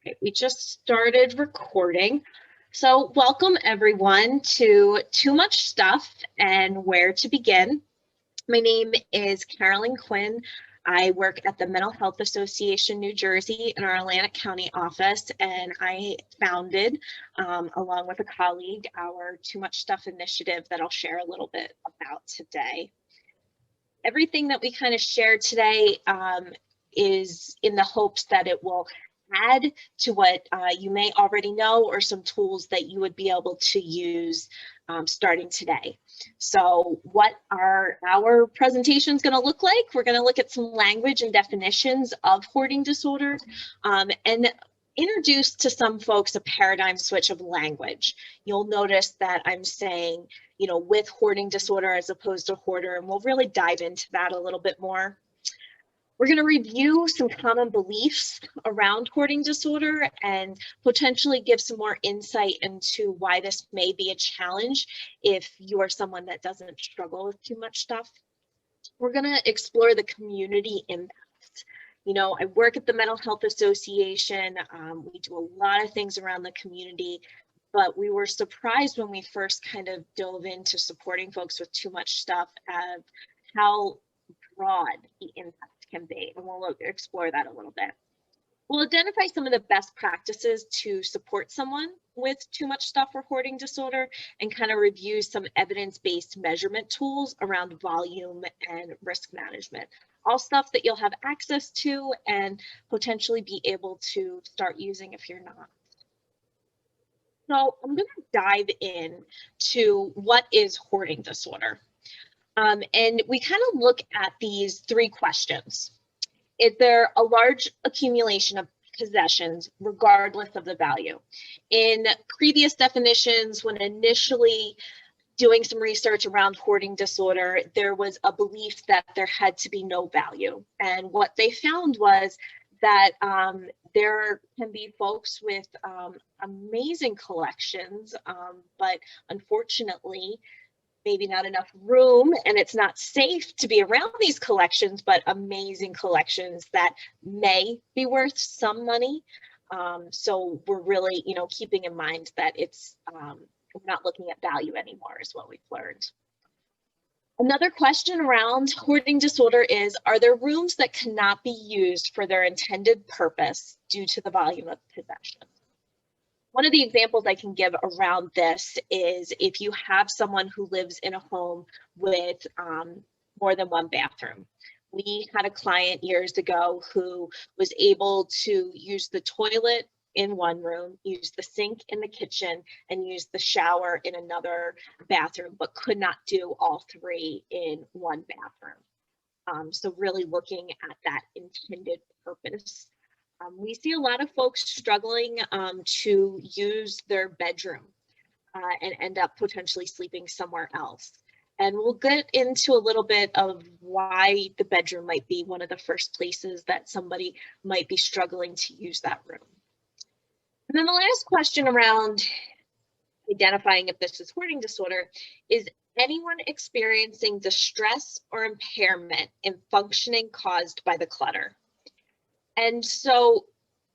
Okay, we just started recording. So welcome everyone to Too Much Stuff and Where to Begin. My name is Carolyn Quinn. I work at the Mental Health Association New Jersey in our Atlantic County office, and I founded, along with a colleague, our Too Much Stuff initiative that I'll share a little bit about today. Everything that we kind of share today is in the hopes that it will add to what you may already know or some tools that you would be able to use starting today. So what are our presentations going to look like? We're going to look at some language and definitions of hoarding disorder and introduce to some folks a paradigm switch of language. You'll notice that I'm saying, with hoarding disorder as opposed to hoarder, and we'll really dive into that a little bit more. We're going to review some common beliefs around hoarding disorder and potentially give some more insight into why this may be a challenge if you are someone that doesn't struggle with too much stuff. We're going to explore the community impact. I work at the Mental Health Association. We do a lot of things around the community, but we were surprised when we first kind of dove into supporting folks with too much stuff of how broad the impact can be, and we'll explore that a little bit. We'll identify some of the best practices to support someone with too much stuff or hoarding disorder and kind of review some evidence-based measurement tools around volume and risk management. All stuff that you'll have access to and potentially be able to start using if you're not. So I'm going to dive in to what is hoarding disorder. And we kind of look at these three questions. Is there a large accumulation of possessions regardless of the value? In previous definitions, when initially doing some research around hoarding disorder, there was a belief that there had to be no value. And what they found was that there can be folks with amazing collections, but unfortunately, maybe not enough room, and it's not safe to be around these collections, but amazing collections that may be worth some money. So we're really, keeping in mind that it's we're not looking at value anymore is what we've learned. Another question around hoarding disorder is, are there rooms that cannot be used for their intended purpose due to the volume of possessions? One of the examples I can give around this is if you have someone who lives in a home with more than one bathroom. We had a client years ago who was able to use the toilet in one room, use the sink in the kitchen, and use the shower in another bathroom, but could not do all three in one bathroom. So really looking at that intended purpose. We see a lot of folks struggling to use their bedroom and end up potentially sleeping somewhere else. And we'll get into a little bit of why the bedroom might be one of the first places that somebody might be struggling to use that room. And then the last question around identifying if this is hoarding disorder is anyone experiencing distress or impairment in functioning caused by the clutter? And so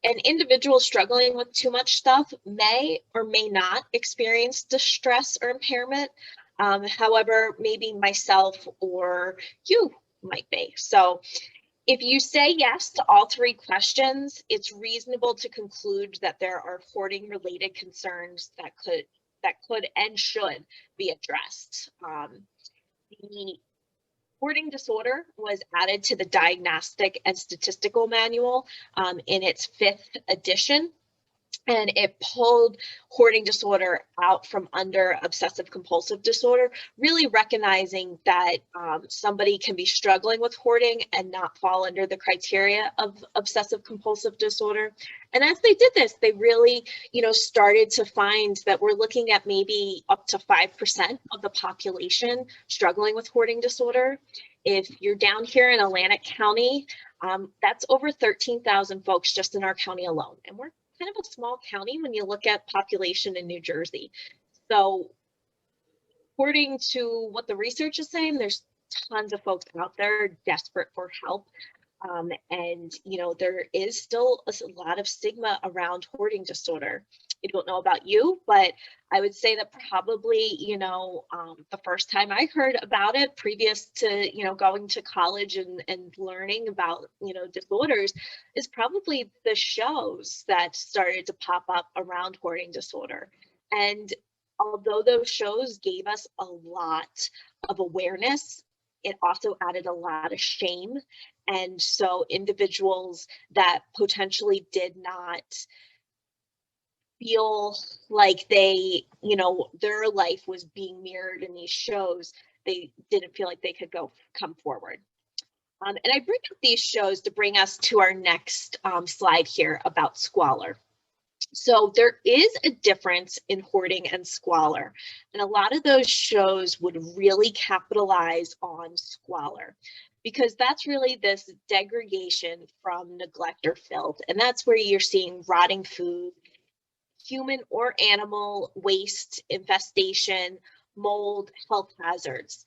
an individual struggling with too much stuff may or may not experience distress or impairment. However, maybe myself or you might be. So if you say yes to all three questions, it's reasonable to conclude that there are hoarding related concerns that could and should be addressed. The Hoarding disorder was added to the Diagnostic and Statistical Manual in its 5th edition, and it pulled hoarding disorder out from under obsessive compulsive disorder, really recognizing that somebody can be struggling with hoarding and not fall under the criteria of obsessive compulsive disorder. And as they did this, they really, started to find that we're looking at maybe up to 5% of the population struggling with hoarding disorder. If you're down here in Atlantic County, that's over 13,000 folks just in our county alone. And we're kind of a small county when you look at population in New Jersey. So according to what the research is saying, there's tons of folks out there desperate for help. And, you know, there is still a lot of stigma around hoarding disorder. I don't know about you, but I would say that probably, you know, the first time I heard about it previous to, you know, going to college and learning about, you know, disorders is probably the shows that started to pop up around hoarding disorder. And although those shows gave us a lot of awareness, it also added a lot of shame. And so individuals that potentially did not feel like they, you know, their life was being mirrored in these shows, they didn't feel like they could come forward. And I bring up these shows to bring us to our next slide here about squalor. So there is a difference in hoarding and squalor. And a lot of those shows would really capitalize on squalor because that's really this degradation from neglect or filth. And that's where you're seeing rotting food, human or animal waste, infestation, mold, health hazards.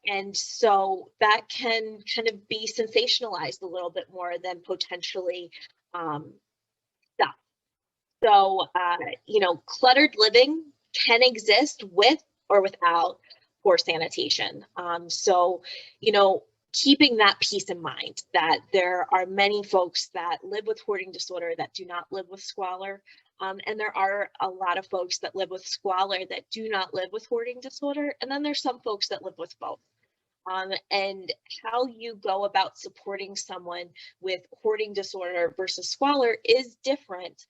And so that can kind of be sensationalized a little bit more than potentially stuff. So, you know, cluttered living can exist with or without poor sanitation. So, you know, keeping that peace in mind that there are many folks that live with hoarding disorder that do not live with squalor. And there are a lot of folks that live with squalor that do not live with hoarding disorder. And then there's some folks that live with both. And how you go about supporting someone with hoarding disorder versus squalor is different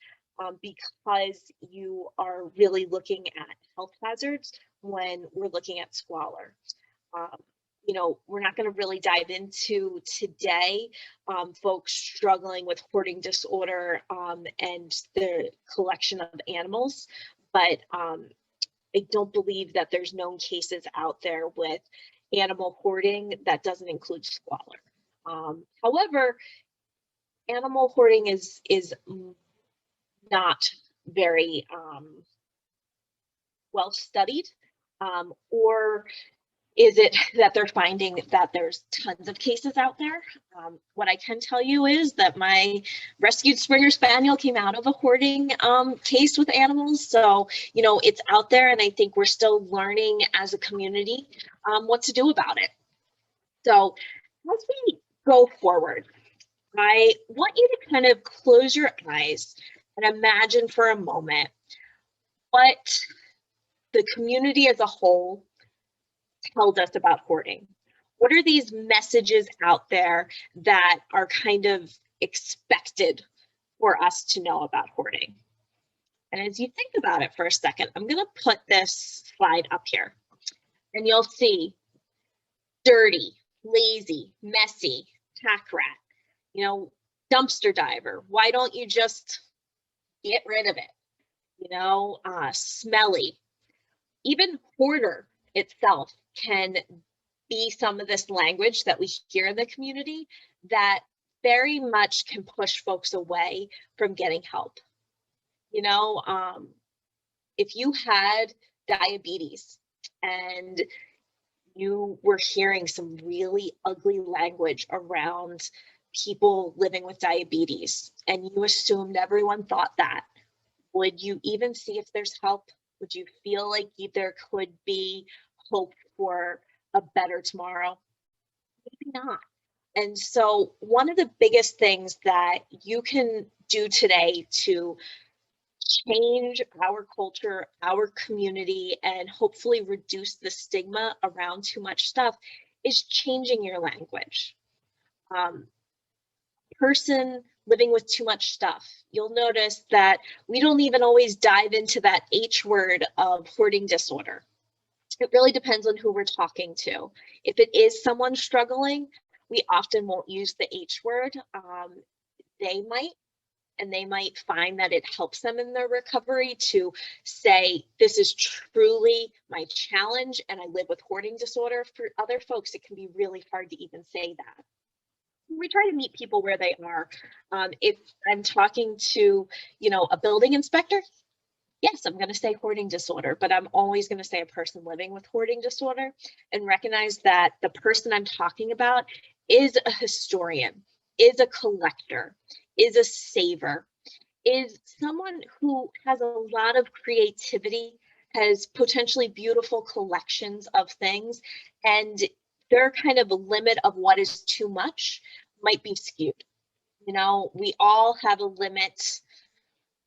because you are really looking at health hazards when we're looking at squalor. You know, we're not going to really dive into today folks struggling with hoarding disorder and the collection of animals, but I don't believe that there's known cases out there with animal hoarding that doesn't include squalor. However, animal hoarding is not very well studied, or is it that they're finding that there's tons of cases out there? What I can tell you is that my rescued Springer Spaniel came out of a hoarding case with animals. So, you know, it's out there, and I think we're still learning as a community what to do about it. So as we go forward, I want you to kind of close your eyes and imagine for a moment what the community as a whole tells us about hoarding. What are these messages out there that are kind of expected for us to know about hoarding? And as you think about it for a second, I'm going to put this slide up here, and you'll see dirty, lazy, messy, pack rat, you know, dumpster diver. Why don't you just get rid of it? You know, smelly. Even hoarder itself can be some of this language that we hear in the community that very much can push folks away from getting help. You know, if you had diabetes and you were hearing some really ugly language around people living with diabetes and you assumed everyone thought that, would you even see if there's help? Would you feel like there could be hope for a better tomorrow? Maybe not. And so one of the biggest things that you can do today to change our culture, our community, and hopefully reduce the stigma around too much stuff is changing your language. Person living with too much stuff, you'll notice that we don't even always dive into that H word of hoarding disorder. It really depends on who we're talking to. If it is someone struggling, we often won't use the H word. They might find that it helps them in their recovery to say, this is truly my challenge and I live with hoarding disorder. For other folks, it can be really hard to even say that. We try to meet people where they are. If I'm talking to, you know, a building inspector, yes, I'm going to say hoarding disorder, but I'm always going to say a person living with hoarding disorder and recognize that the person I'm talking about is a historian. is a collector, is a saver, is someone who has a lot of creativity, has potentially beautiful collections of things, and their kind of limit of what is too much might be skewed. You know, we all have a limit.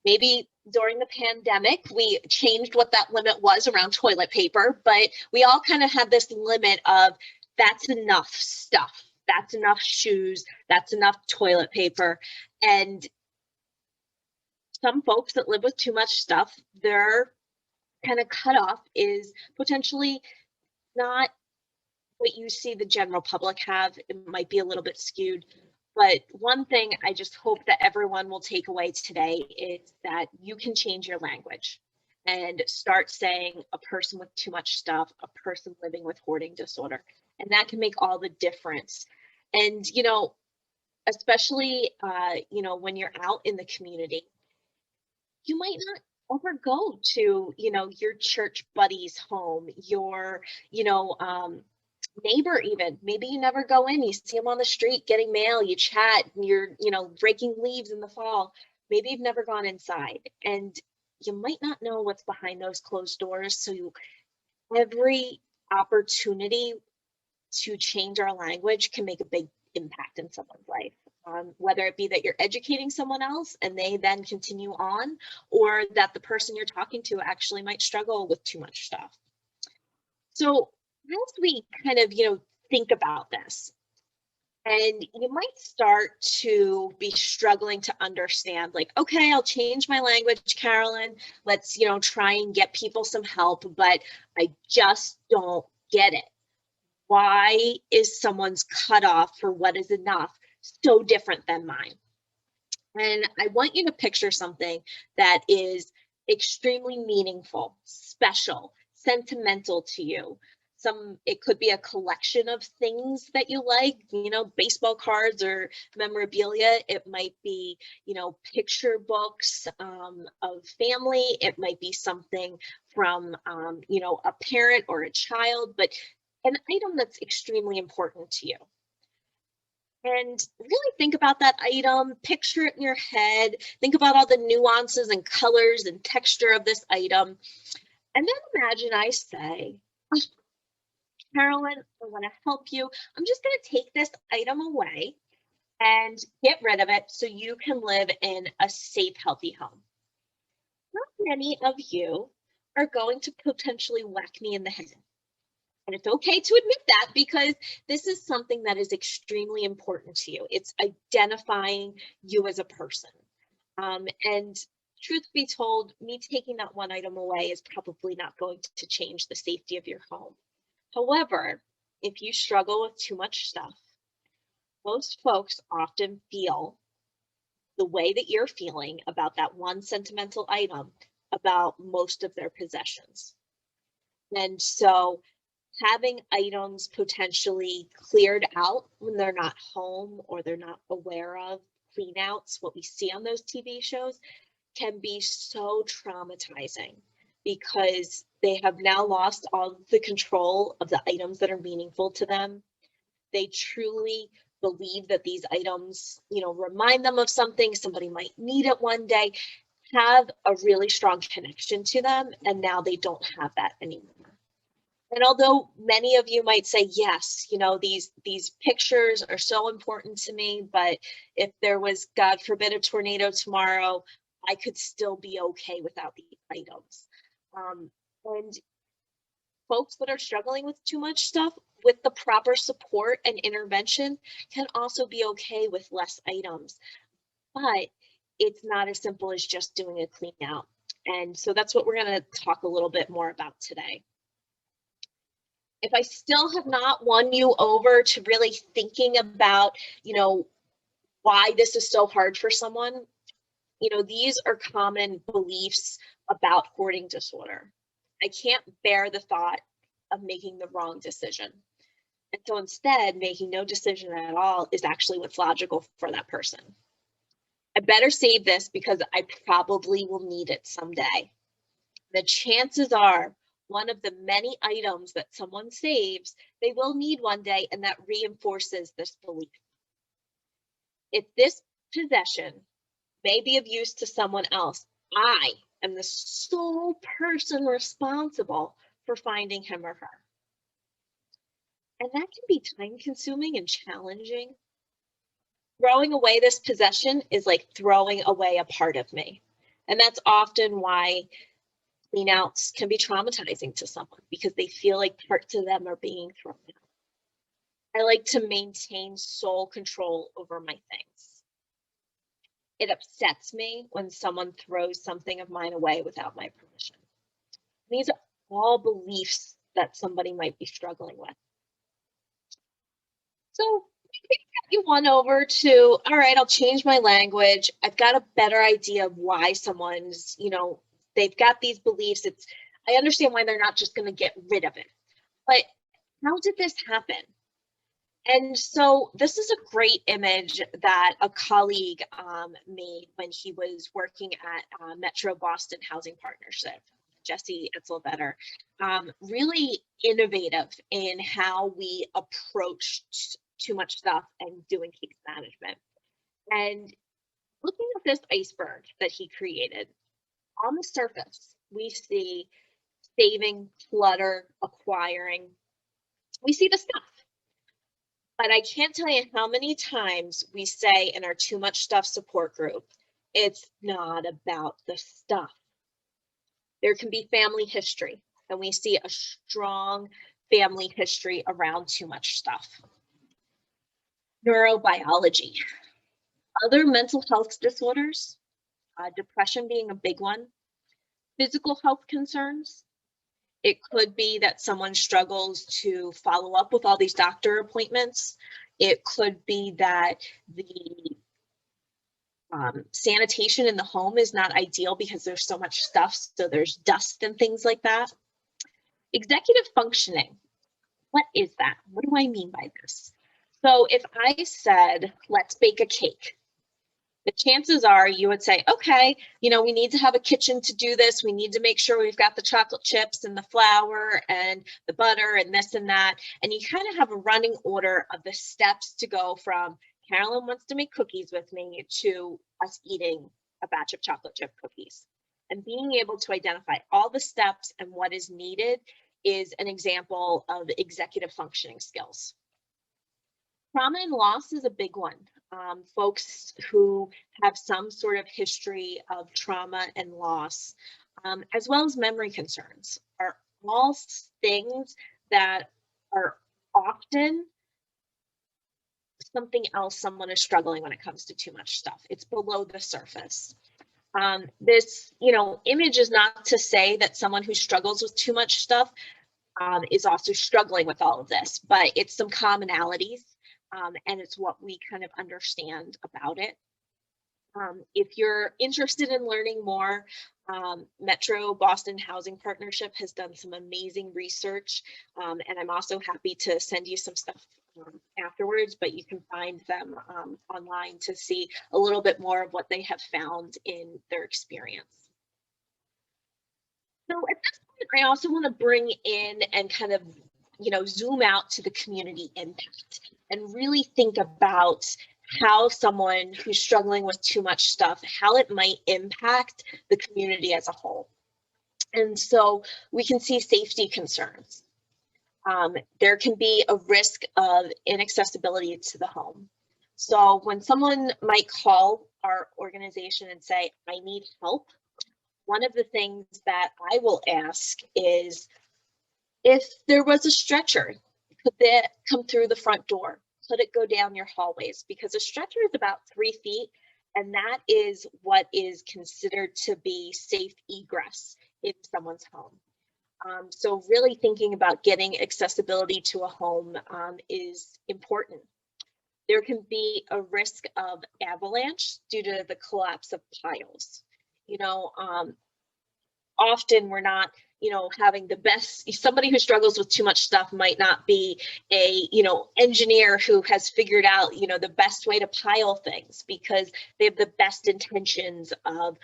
Maybe during the pandemic, we changed what that limit was around toilet paper, but we all kind of had this limit of that's enough stuff. That's enough shoes. That's enough toilet paper. And some folks that live with too much stuff, their kind of cutoff is potentially not what you see the general public have. It might be a little bit skewed. But one thing I just hope that everyone will take away today is that you can change your language and start saying a person with too much stuff, a person living with hoarding disorder, and that can make all the difference. And, you know, especially, you know, when you're out in the community, you might not ever go to, you know, your church buddy's home, your, you know, neighbor even. Maybe you never go in, you see them on the street getting mail, you chat, and you're, you know, breaking leaves in the fall. Maybe you've never gone inside, and you might not know what's behind those closed doors. So every opportunity to change our language can make a big impact in someone's life. Whether it be that you're educating someone else and they then continue on, or that the person you're talking to actually might struggle with too much stuff. So as we kind of, you know, think about this, and you might start to be struggling to understand, like, okay, I'll change my language, Carolyn. Let's, you know, try and get people some help, but I just don't get it. Why is someone's cutoff for what is enough so different than mine? And I want you to picture something that is extremely meaningful, special, sentimental to you. It could be a collection of things that you like, you know, baseball cards or memorabilia. It might be, you know, picture books of family. It might be something from, you know, a parent or a child, but an item that's extremely important to you. And really think about that item, picture it in your head, think about all the nuances and colors and texture of this item. And then imagine I say, oh, Carolyn, I want to help you. I'm just going to take this item away and get rid of it so you can live in a safe, healthy home. Not many of you are going to potentially whack me in the head. And it's okay to admit that, because this is something that is extremely important to you. It's identifying you as a person. And truth be told, me taking that one item away is probably not going to change the safety of your home. However, if you struggle with too much stuff, most folks often feel the way that you're feeling about that one sentimental item about most of their possessions. And so having items potentially cleared out when they're not home or they're not aware of clean outs, what we see on those TV shows, can be so traumatizing because they have now lost all the control of the items that are meaningful to them. They truly believe that these items, you know, remind them of something, somebody might need it one day, have a really strong connection to them, and now they don't have that anymore. And although many of you might say, yes, you know, these pictures are so important to me, but if there was, God forbid, a tornado tomorrow, I could still be okay without the items. And folks that are struggling with too much stuff, with the proper support and intervention, can also be okay with less items. But it's not as simple as just doing a clean out. And so that's what we're going to talk a little bit more about today. If I still have not won you over to really thinking about, you know, why this is so hard for someone, you know, these are common beliefs about hoarding disorder. I can't bear the thought of making the wrong decision. And so instead, making no decision at all is actually what's logical for that person. I better save this because I probably will need it someday. The chances are one of the many items that someone saves, they will need one day, and that reinforces this belief. If this possession may be of use to someone else, I am the sole person responsible for finding him or her. And that can be time consuming and challenging. Throwing away this possession is like throwing away a part of me. And that's often why cleanouts can be traumatizing to someone, because they feel like parts of them are being thrown out. I like to maintain sole control over my things. It upsets me when someone throws something of mine away without my permission. These are all beliefs that somebody might be struggling with. So you won over to, all right, I'll change my language. I've got a better idea of why someone's, they've got these beliefs. I understand why they're not just going to get rid of it. But how did this happen? And so this is a great image that a colleague made when he was working at Metro Boston Housing Partnership, Jesse Etzelvetter. Really innovative in how we approached too much stuff and doing case management. And looking at this iceberg that he created, on the surface, we see saving, clutter, acquiring. We see the stuff. But I can't tell you how many times we say in our too much stuff support group, it's not about the stuff. There can be family history, and we see a strong family history around too much stuff. Neurobiology, other mental health disorders, depression being a big one, physical health concerns. It could be that someone struggles to follow up with all these doctor appointments. It could be that the sanitation in the home is not ideal because there's so much stuff, so there's dust and things like that. Executive functioning, what is that? What do I mean by this? So if I said, let's bake a cake, the chances are you would say, okay, we need to have a kitchen to do this. We need to make sure we've got the chocolate chips and the flour and the butter and this and that. And you kind of have a running order of the steps to go from Carolyn wants to make cookies with me to us eating a batch of chocolate chip cookies. And being able to identify all the steps and what is needed is an example of executive functioning skills. Trauma and loss is a big one. Folks who have some sort of history of trauma and loss, as well as memory concerns, are all things that are often something else someone is struggling when it comes to too much stuff. It's below the surface. This, image is not to say that someone who struggles with too much stuff is also struggling with all of this, but it's some commonalities. And it's what we kind of understand about it. If you're interested in learning more, Metro Boston Housing Partnership has done some amazing research, and I'm also happy to send you some stuff afterwards, but you can find them online to see a little bit more of what they have found in their experience. So at this point, I also want to bring in and kind of zoom out to the community impact and really think about how someone who's struggling with too much stuff, how it might impact the community as a whole. And so we can see safety concerns. There can be a risk of inaccessibility to the home. So when someone might call our organization and say, I need help, one of the things that I will ask is, if there was a stretcher, could that come through the front door? Could it go down your hallways? Because a stretcher is about 3 feet, and that is what is considered to be safe egress in someone's home. So really thinking about getting accessibility to a home is important. There can be a risk of avalanche due to the collapse of piles. Often we're not having the best. Somebody who struggles with too much stuff might not be a engineer who has figured out the best way to pile things, because they have the best intentions of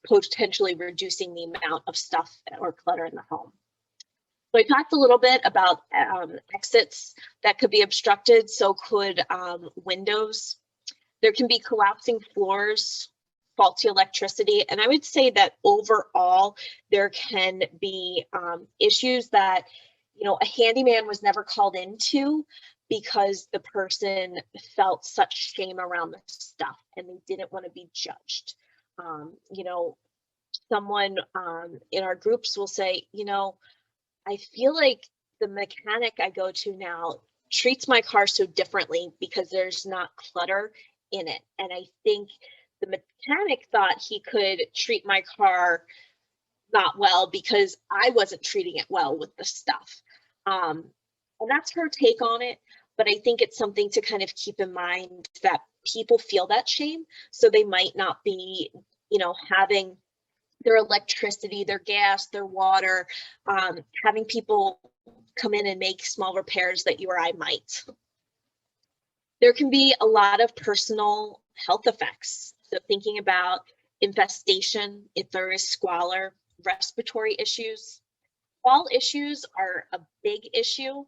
potentially reducing the amount of stuff or clutter in the home. So I talked a little bit about exits that could be obstructed. So could windows. There can be collapsing floors, faulty electricity, and I would say that overall there can be issues that, you know, a handyman was never called into because the person felt such shame around the stuff and they didn't want to be judged. You know, someone in our groups will say, you know, I feel like the mechanic I go to now treats my car so differently because there's not clutter in it. And I think the mechanic thought he could treat my car not well because I wasn't treating it well with the stuff. And that's her take on it. But I think it's something to kind of keep in mind that people feel that shame. So they might not be, you know, having their electricity, their gas, their water, having people come in and make small repairs that you or I might. There can be a lot of personal health effects. So thinking about infestation, if there is squalor, respiratory issues. All issues are a big issue,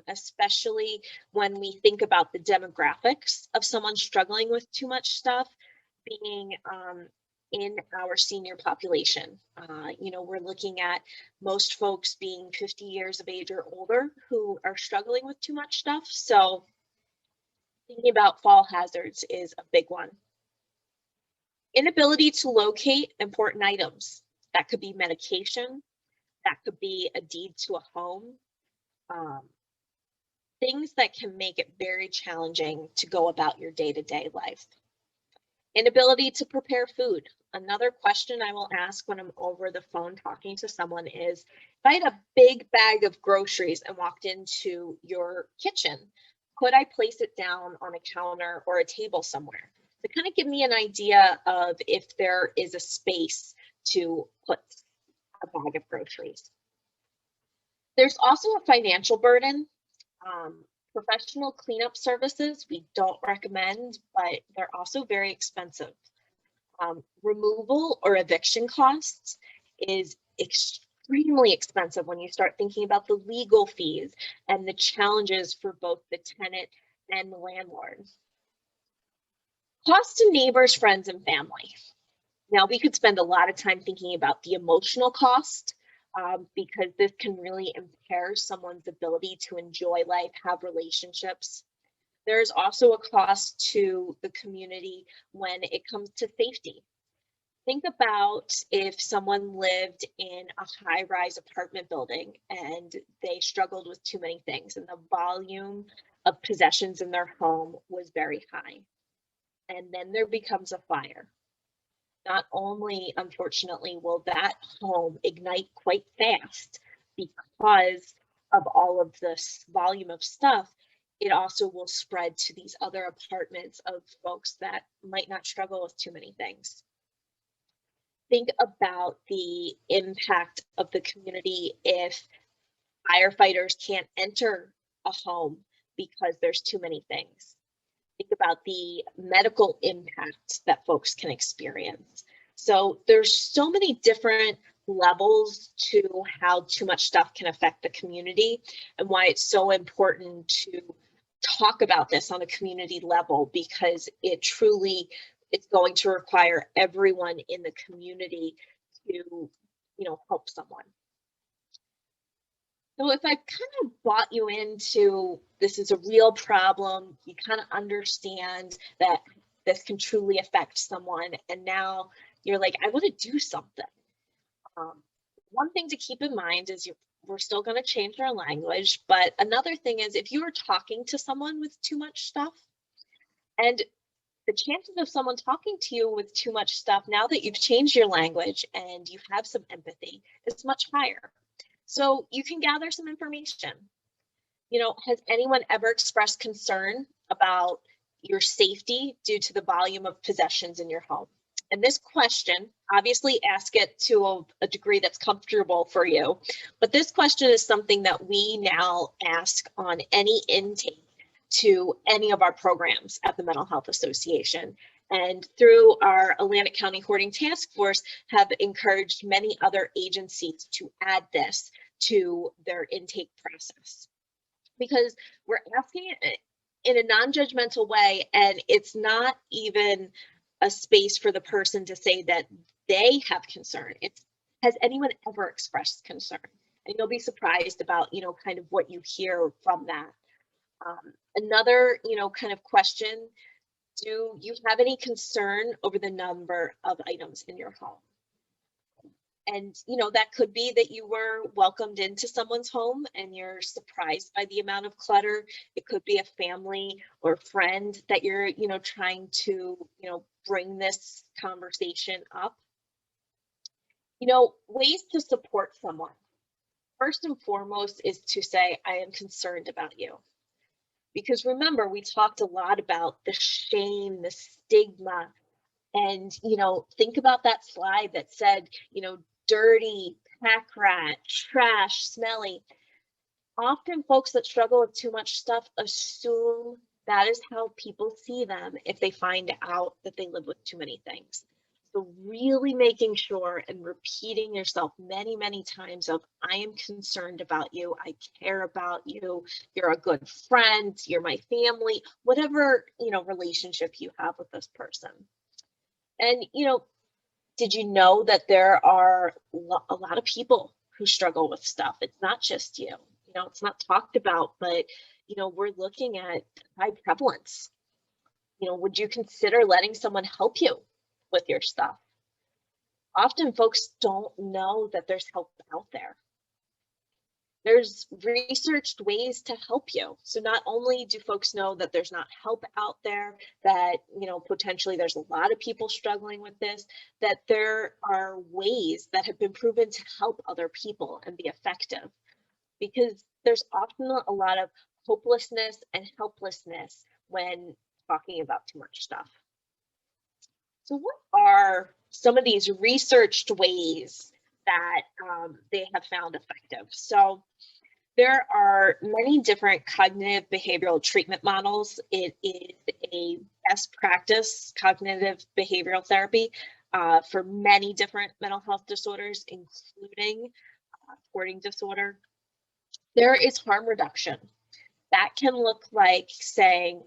especially when we think about the demographics of someone struggling with too much stuff being in our senior population. You know, we're looking at most folks being 50 years of age or older who are struggling with too much stuff. So thinking about fall hazards is a big one. Inability to locate important items. That could be medication, that could be a deed to a home. Things that can make it very challenging to go about your day-to-day life. Inability to prepare food. Another question I will ask when I'm over the phone talking to someone is, if I had a big bag of groceries and walked into your kitchen, could I place it down on a counter or a table somewhere? To kind of give me an idea of if there is a space to put a bag of groceries. There's also a financial burden. Professional cleanup services we don't recommend, but they're also very expensive. Removal or eviction costs is extremely expensive when you start thinking about the legal fees and the challenges for both the tenant and the landlord. Cost to neighbors, friends, and family. Now, we could spend a lot of time thinking about the emotional cost because this can really impair someone's ability to enjoy life, have relationships. There's also a cost to the community when it comes to safety. Think about if someone lived in a high-rise apartment building and they struggled with too many things and the volume of possessions in their home was very high. And then there becomes a fire. Not only, unfortunately, will that home ignite quite fast because of all of this volume of stuff, it also will spread to these other apartments of folks that might not struggle with too many things. Think about the impact of the community if firefighters can't enter a home because there's too many things. Think about the medical impact that folks can experience. So there's so many different levels to how too much stuff can affect the community and why it's so important to talk about this on a community level, because it truly it's going to require everyone in the community to, you know, help someone. So if I kind of brought you into this is a real problem, you kind of understand that this can truly affect someone, and now you're like, I want to do something. One thing to keep in mind is we're still going to change our language, but another thing is if you are talking to someone with too much stuff, and the chances of someone talking to you with too much stuff, now that you've changed your language and you have some empathy, is much higher. So you can gather some information. You know, has anyone ever expressed concern about your safety due to the volume of possessions in your home? And this question, obviously ask it to a degree that's comfortable for you, but this question is something that we now ask on any intake to any of our programs at the Mental Health Association. And through our Atlantic County Hoarding Task Force have encouraged many other agencies to add this to their intake process. Because we're asking in a non-judgmental way, and it's not even a space for the person to say that they have concern. It's, has anyone ever expressed concern? And you'll be surprised about, you know, kind of what you hear from that. Another, you know, kind of question, do you have any concern over the number of items in your home? And, you know, that could be that you were welcomed into someone's home and you're surprised by the amount of clutter. It could be a family or friend that you're, you know, trying to, you know, bring this conversation up. You know, ways to support someone. First and foremost is to say, I am concerned about you. Because remember, we talked a lot about the shame, the stigma, and, you know, think about that slide that said, you know, dirty, pack rat, trash, smelly. Often folks that struggle with too much stuff assume that is how people see them if they find out that they live with too many things. So really making sure and repeating yourself many, many times of, I am concerned about you, I care about you, you're a good friend, you're my family, whatever, you know, relationship you have with this person. And, you know, did you know that there are a lot of people who struggle with stuff? It's not just you. You know, it's not talked about, but, you know, we're looking at high prevalence. You know, would you consider letting someone help you with your stuff? Often folks don't know that there's help out there. There's researched ways to help you. So not only do folks know that there's not help out there, that, you know, potentially there's a lot of people struggling with this, that there are ways that have been proven to help other people and be effective. Because there's often a lot of hopelessness and helplessness when talking about too much stuff. So what are some of these researched ways that they have found effective? So there are many different cognitive behavioral treatment models. It is a best practice cognitive behavioral therapy for many different mental health disorders, including hoarding disorder. There is harm reduction. That can look like saying,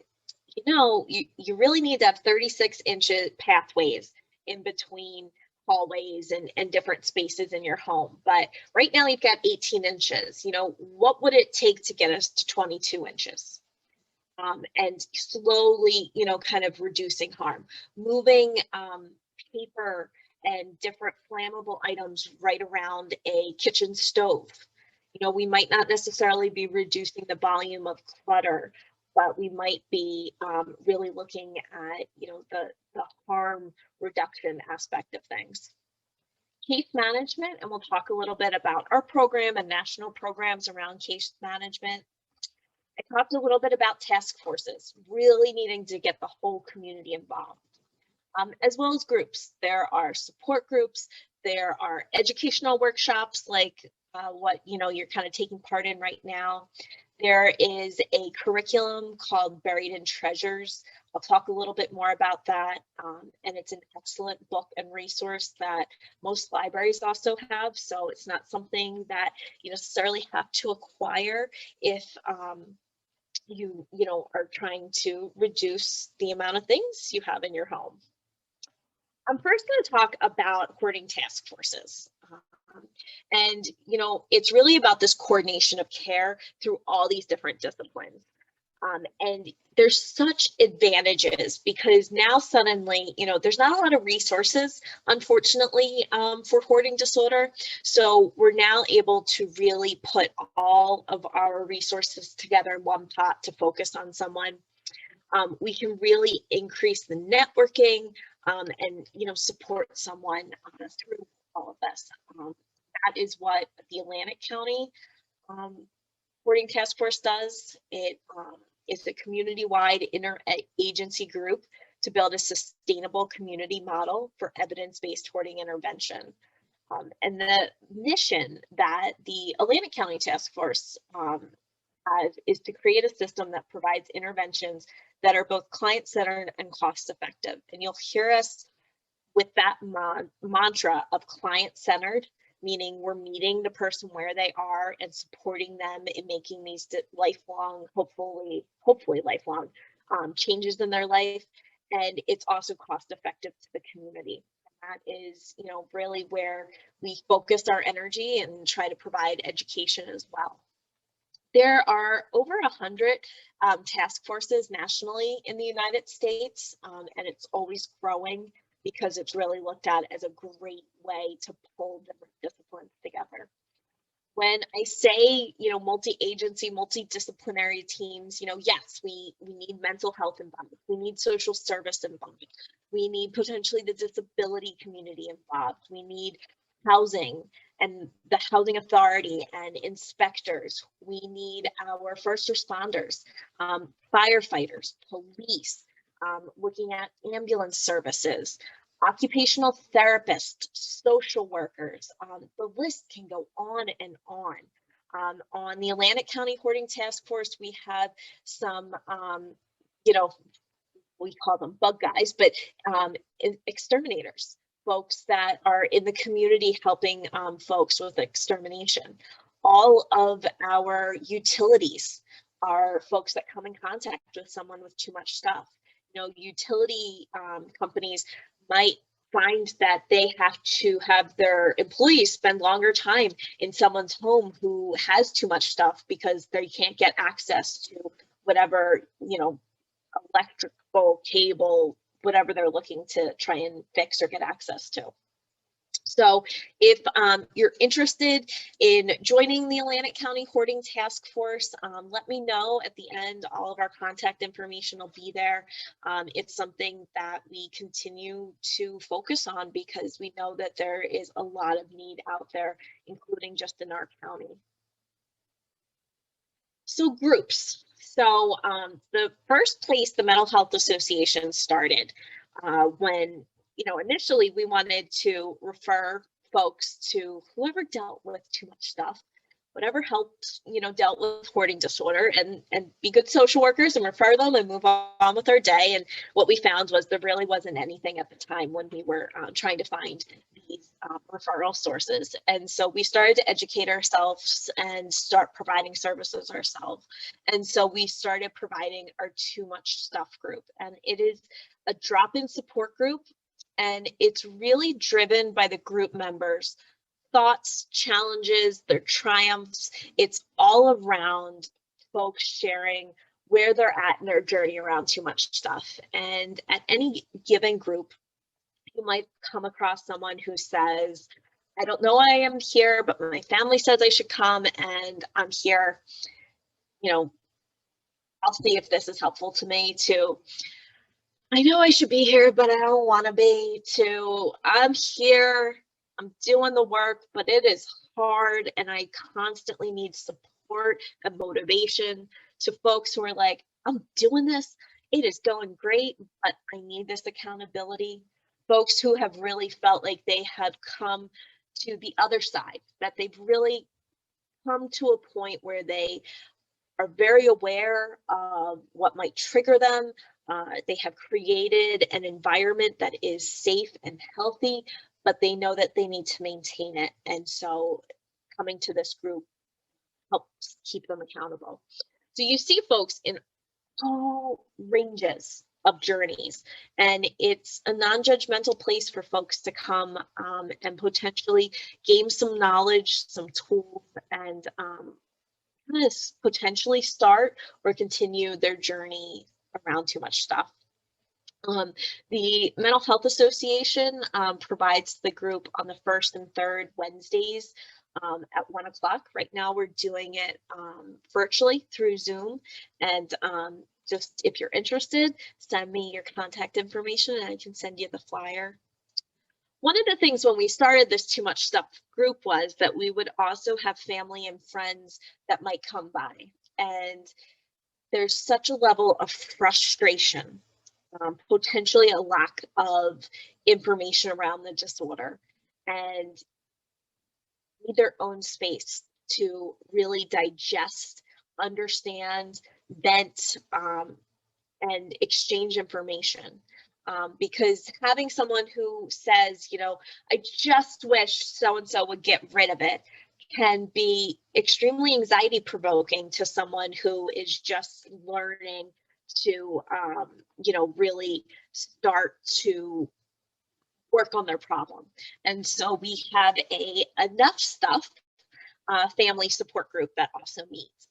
you know, you really need to have 36-inch pathways in between hallways and different spaces in your home. But right now you've got 18 inches. You know, what would it take to get us to 22 inches? And slowly, you know, kind of reducing harm, moving paper and different flammable items right around a kitchen stove. You know, we might not necessarily be reducing the volume of clutter, but we might be really looking at, you know, the harm reduction aspect of things. Case management, and we'll talk a little bit about our program and national programs around case management. I talked a little bit about task forces, really needing to get the whole community involved, as well as groups. There are support groups, there are educational workshops like what, you know, you're kind of taking part in right now. There is a curriculum called Buried in Treasures. I'll talk a little bit more about that. And it's an excellent book and resource that most libraries also have. So it's not something that you necessarily have to acquire if you know, are trying to reduce the amount of things you have in your home. I'm first going to talk about hoarding task forces. And, you know, it's really about this coordination of care through all these different disciplines. And there's such advantages because now suddenly, you know, there's not a lot of resources, unfortunately, for hoarding disorder. So we're now able to really put all of our resources together in one pot to focus on someone. We can really increase the networking and, you know, support someone through all of this. That is what the Atlantic County Hoarding Task Force does. It is a community-wide interagency group to build a sustainable community model for evidence-based hoarding intervention. And the mission that the Atlantic County Task Force has is to create a system that provides interventions that are both client-centered and cost-effective. And you'll hear us with that mantra of client-centered, meaning we're meeting the person where they are and supporting them in making these lifelong, hopefully lifelong changes in their life. And it's also cost effective to the community. That is, really where we focus our energy and try to provide education as well. There are over 100 task forces nationally in the United States, and it's always growing because it's really looked at as a great way to pull different disciplines together. When I say, multi-agency, multidisciplinary teams, yes, we need mental health involved. We need social service involved. We need potentially the disability community involved. We need housing and the housing authority and inspectors. We need our first responders, firefighters, police, looking at ambulance services, occupational therapists, social workers. The list can go on and on. On the Atlantic County Hoarding Task Force, we have some, we call them bug guys, but exterminators, folks that are in the community helping folks with extermination. All of our utilities are folks that come in contact with someone with too much stuff. Utility companies might find that they have to have their employees spend longer time in someone's home who has too much stuff because they can't get access to whatever, electrical cable, whatever they're looking to try and fix or get access to. So if you're interested in joining the Atlantic County Hoarding Task Force, let me know at the end. All of our contact information will be there. It's something that we continue to focus on because we know that there is a lot of need out there, including just in our county. So groups. So the first place the Mental Health Association started when initially we wanted to refer folks to whoever dealt with too much stuff, whatever helped, dealt with hoarding disorder, and be good social workers and refer them and move on with our day. And what we found was there really wasn't anything at the time when we were trying to find these referral sources. And so we started to educate ourselves and start providing services ourselves. And so we started providing our Too Much Stuff group, and it is a drop-in support group. And it's really driven by the group members' thoughts, challenges, their triumphs. It's all around folks sharing where they're at in their journey around too much stuff. And at any given group, you might come across someone who says, I don't know why I am here, but my family says I should come and I'm here. I'll see if this is helpful to me too. I know I should be here, but I don't want to be too. I'm here, I'm doing the work, but it is hard and I constantly need support and motivation. To folks who are like, I'm doing this, it is going great, but I need this accountability. Folks who have really felt like they have come to the other side, that they've really come to a point where they are very aware of what might trigger them. They have created an environment that is safe and healthy, but they know that they need to maintain it. And so coming to this group helps keep them accountable. So you see folks in all ranges of journeys, and it's a non-judgmental place for folks to come and potentially gain some knowledge, some tools, and potentially start or continue their journey around too much stuff. The Mental Health Association provides the group on the first and third Wednesdays at 1 o'clock. Right now we're doing it virtually through Zoom, and just if you're interested, send me your contact information and I can send you the flyer. One of the things when we started this Too Much Stuff group was that we would also have family and friends that might come by, and there's such a level of frustration, potentially a lack of information around the disorder, and need their own space to really digest, understand, vent, and exchange information. because having someone who says, I just wish so-and-so would get rid of it can be extremely anxiety provoking to someone who is just learning to, really start to work on their problem. And so we have a enough stuff family support group that also meets.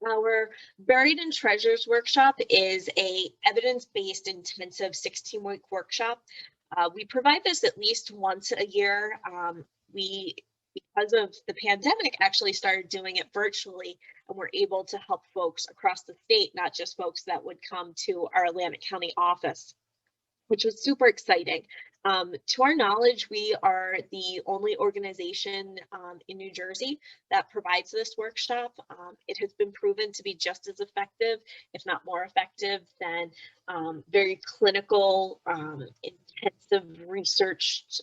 Our Buried in Treasures workshop is a evidence-based intensive 16-week workshop. We provide this at least once a year. We, because of the pandemic, actually started doing it virtually, and we're able to help folks across the state, not just folks that would come to our Atlantic County office, which was super exciting. To our knowledge, we are the only organization in New Jersey that provides this workshop. It has been proven to be just as effective, if not more effective, than very clinical, intensive researched,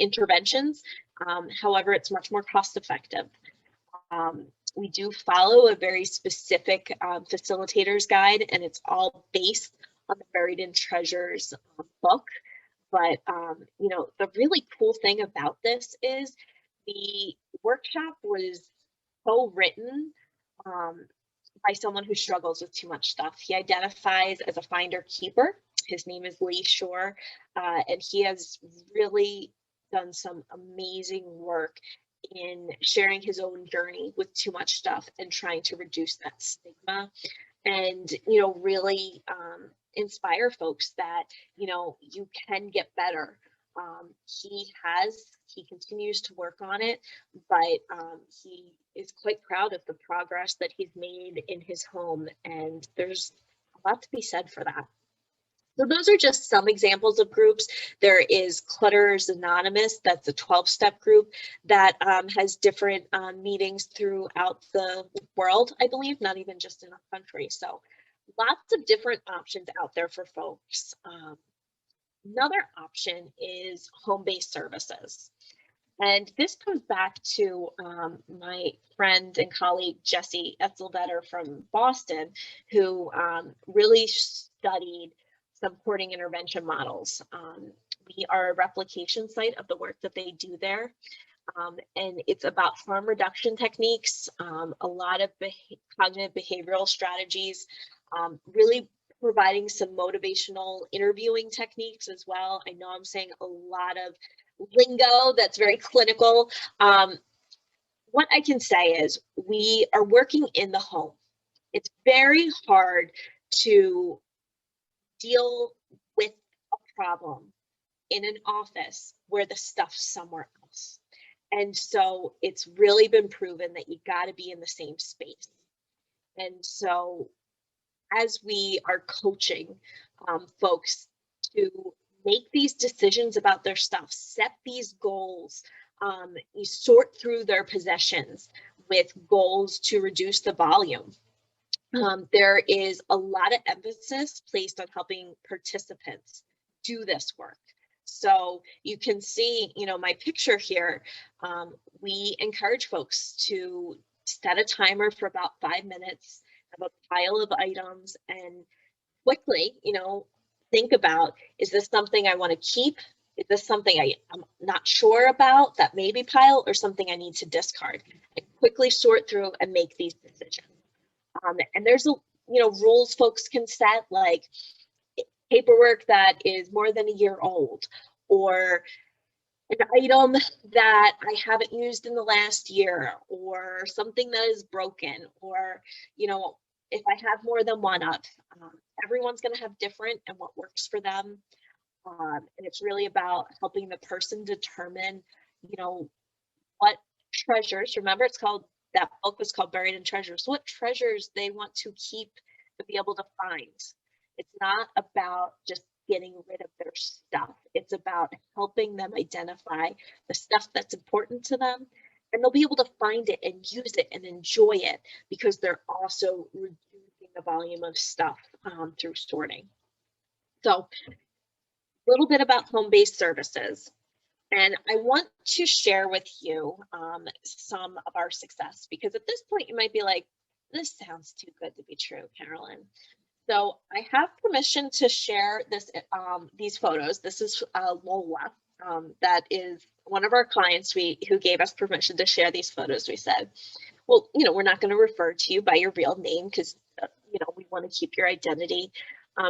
interventions. However, it's much more cost effective. We do follow a very specific facilitator's guide, and it's all based on the Buried in Treasures book. But, the really cool thing about this is the workshop was co-written by someone who struggles with too much stuff. He identifies as a finder keeper. His name is Lee Shore, and he has really done some amazing work in sharing his own journey with too much stuff and trying to reduce that stigma and, really inspire folks that, you can get better. He continues to work on it, but he is quite proud of the progress that he's made in his home, and there's a lot to be said for that. So those are just some examples of groups. There is Clutters Anonymous, that's a 12-step group that has different meetings throughout the world, I believe, not even just in our country. So lots of different options out there for folks. Another option is home-based services. And this comes back to my friend and colleague, Jessie Etzelvetter from Boston, who really studied some hoarding intervention models. We are a replication site of the work that they do there. And it's about harm reduction techniques, a lot of cognitive behavioral strategies, really providing some motivational interviewing techniques as well. I know I'm saying a lot of lingo that's very clinical. What I can say is we are working in the home. It's very hard to deal with a problem in an office where the stuff's somewhere else. And so it's really been proven that you got to be in the same space. And so as we are coaching folks to make these decisions about their stuff, set these goals, you sort through their possessions with goals to reduce the volume. There is a lot of emphasis placed on helping participants do this work. So you can see, my picture here, we encourage folks to set a timer for about 5 minutes, have a pile of items, and quickly, think about, is this something I want to keep? Is this something I'm not sure about that maybe pile, or something I need to discard? And quickly sort through and make these decisions. And there's rules folks can set, like paperwork that is more than a year old, or an item that I haven't used in the last year, or something that is broken, or if I have more than one of. Everyone's going to have different and what works for them, and it's really about helping the person determine what treasures. Remember, that book was called Buried in Treasures. What treasures they want to keep to be able to find. It's not about just getting rid of their stuff. It's about helping them identify the stuff that's important to them, and they'll be able to find it and use it and enjoy it because they're also reducing the volume of stuff through sorting. So a little bit about home-based services. And I want to share with you some of our success, because at this point you might be like, this sounds too good to be true, Carolyn. So I have permission to share this, these photos. This is Lola. That is one of our clients who gave us permission to share these photos. We said, well, we're not going to refer to you by your real name because, we want to keep your identity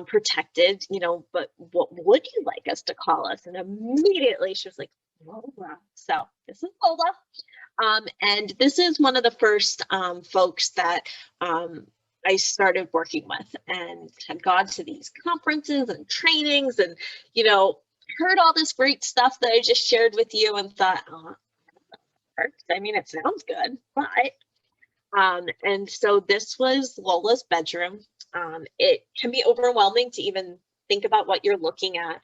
protected, but what would you like us to call us? And immediately she was like, Lola. So this is Lola. And this is one of the first folks that I started working with and had gone to these conferences and trainings and, heard all this great stuff that I just shared with you and thought, oh, I mean, it sounds good, but, and so this was Lola's bedroom. It can be overwhelming to even think about what you're looking at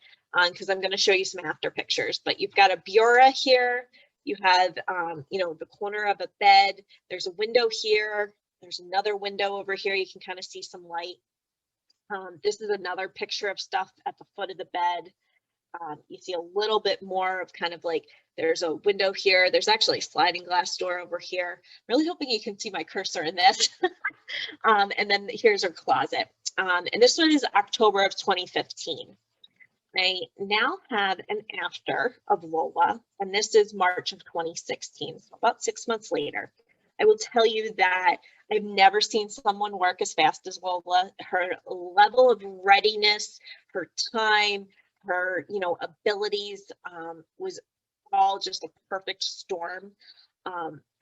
because I'm going to show you some after pictures, but you've got a bureau here. You have, the corner of a bed. There's a window here. There's another window over here. You can kind of see some light. This is another picture of stuff at the foot of the bed. You see a little bit more of kind of like there's a window here. There's actually a sliding glass door over here. I'm really hoping you can see my cursor in this. And then here's our closet. And this one is October of 2015. I now have an after of Lola, and this is March of 2016, so about 6 months later. I will tell you that I've never seen someone work as fast as Lola. Her level of readiness, her time, her abilities was all just a perfect storm.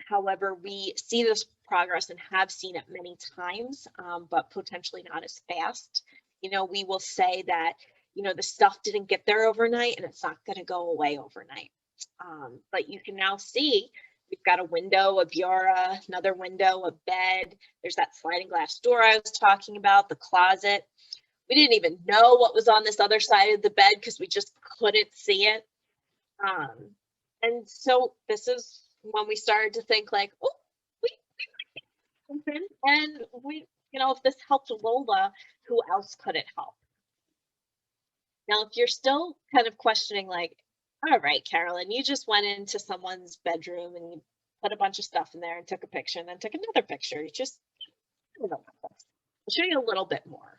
However, we see this progress and have seen it many times, but potentially not as fast. We will say that the stuff didn't get there overnight and it's not going to go away overnight. But you can now see we've got a window, a bureau, another window, a bed. There's that sliding glass door I was talking about, the closet. We didn't even know what was on this other side of the bed because we just couldn't see it. And so this is when we started to think like, oh, we might get something. And if this helped Lola, who else could it help? Now, if you're still kind of questioning like, all right, Carolyn, you just went into someone's bedroom and you put a bunch of stuff in there and took a picture and then took another picture. I don't know. I'll show you a little bit more.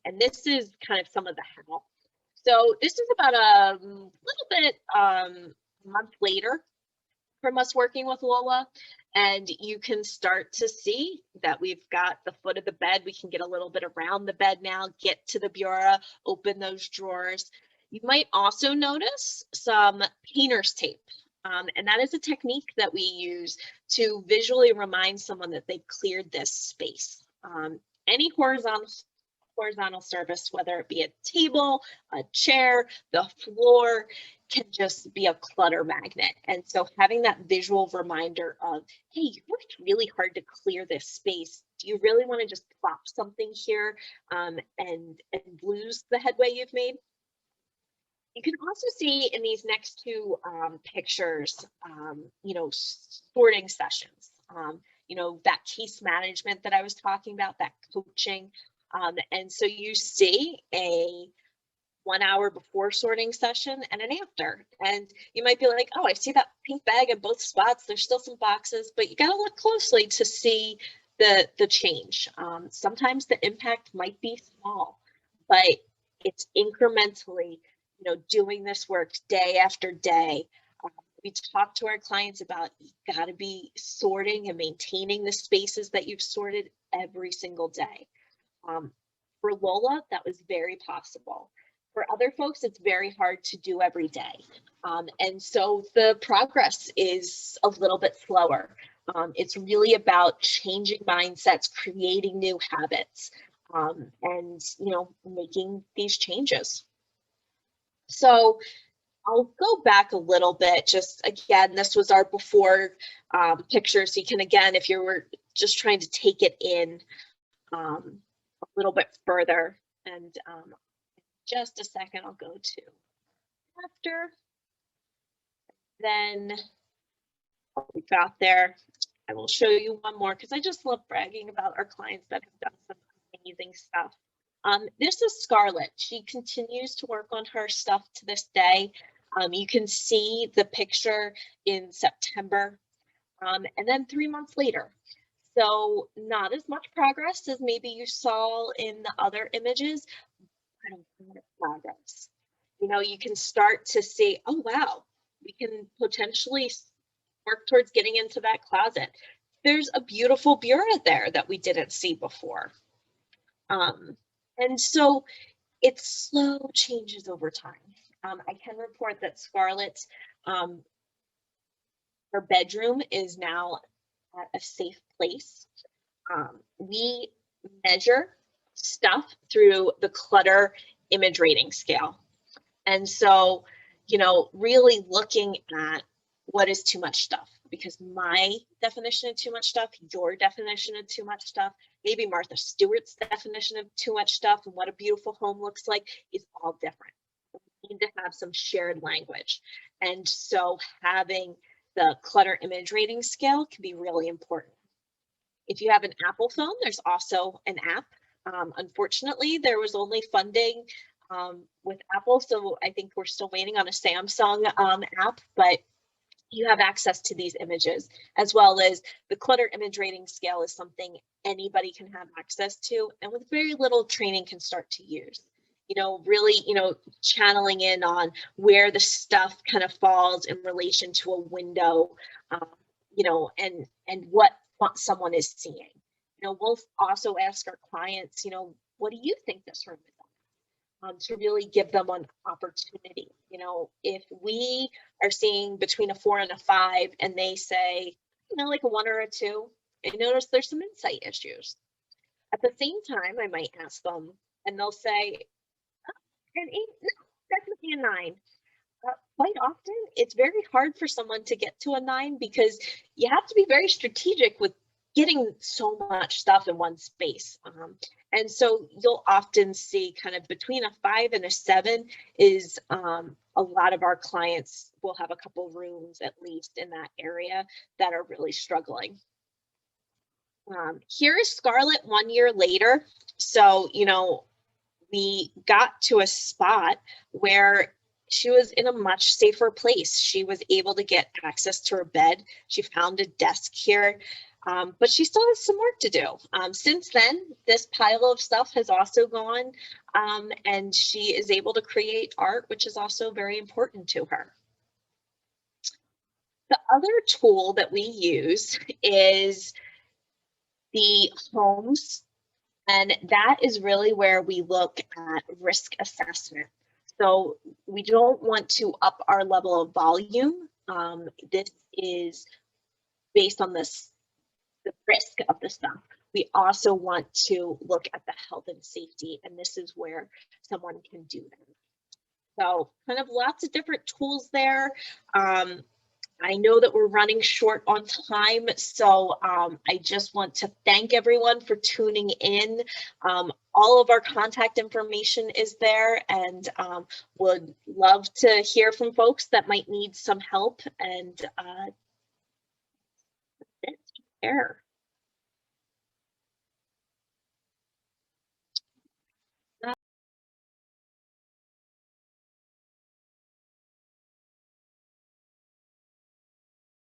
And this is kind of some of the how. So this is about a little bit a month later from us working with Lola, and you can start to see that we've got the foot of the bed. We can get a little bit around the bed now, get to the bureau, open those drawers. You might also notice some painter's tape, and that is a technique that we use to visually remind someone that they've cleared this space. Any horizontal surface, whether it be a table, a chair, the floor, can just be a clutter magnet. And so having that visual reminder of, hey, you worked really hard to clear this space. Do you really want to just plop something here and lose the headway you've made? You can also see in these next two pictures, sorting sessions, that case management that I was talking about, that coaching. And so you see a 1 hour before sorting session and an after. And you might be like, oh, I see that pink bag in both spots. There's still some boxes, but you got to look closely to see the change. Sometimes the impact might be small, but it's incrementally, doing this work day after day. We talk to our clients about you got to be sorting and maintaining the spaces that you've sorted every single day. For Lola, that was very possible. For other folks, it's very hard to do every day. And so the progress is a little bit slower. It's really about changing mindsets, creating new habits, and, making these changes. So I'll go back a little bit. Just again, this was our before picture. So you can, again, if you were just trying to take it in a little bit further, and just a second, I'll go to after. Then what we got there, I will show you one more because I just love bragging about our clients that have done some amazing stuff. This is Scarlett. She continues to work on her stuff to this day. You can see the picture in September, and then 3 months later. So not as much progress as maybe you saw in the other images, but a lot of progress. You know, you can start to see, oh, wow, we can potentially work towards getting into that closet. There's a beautiful bureau there that we didn't see before. And so it's slow changes over time. I can report that Scarlett's, her bedroom is now at a safe place. We measure stuff through the clutter image rating scale. And so, you know, really looking at what is too much stuff, because my definition of too much stuff, your definition of too much stuff, maybe Martha Stewart's definition of too much stuff and what a beautiful home looks like is all different. We need to have some shared language. And so having the clutter image rating scale can be really important. If you have an Apple phone, there's also an app. Unfortunately, there was only funding with Apple, so I think we're still waiting on a Samsung app, but you have access to these images, as well as the clutter image rating scale is something anybody can have access to, and with very little training can start to use. You know, really, you know, channeling in on where the stuff kind of falls in relation to a window, you know, and what someone is seeing. You know, we'll also ask our clients, you know, what do you think this room is on? To really give them an opportunity. You know, if we are seeing between a 4 and a 5 and they say, you know, like a 1 or a 2, I notice there's some insight issues. At the same time, I might ask them and they'll say, oh, an 8, no, definitely a 9. Quite often, it's very hard for someone to get to a 9 because you have to be very strategic with getting so much stuff in one space. And so you'll often see kind of between a 5 and a 7 is a lot of our clients will have a couple rooms at least in that area that are really struggling. Here is Scarlett 1 year later. So, you know, we got to a spot where she was in a much safer place. She was able to get access to her bed. She found a desk here, but she still has some work to do. Since then, this pile of stuff has also gone, and she is able to create art, which is also very important to her. The other tool that we use is the homes, and that is really where we look at risk assessment. So we don't want to up our level of volume. This is based on the risk of the stuff. We also want to look at the health and safety, and this is where someone can do that. So kind of lots of different tools there. I know that we're running short on time, so I just want to thank everyone for tuning in. All of our contact information is there, and would love to hear from folks that might need some help. And that's it.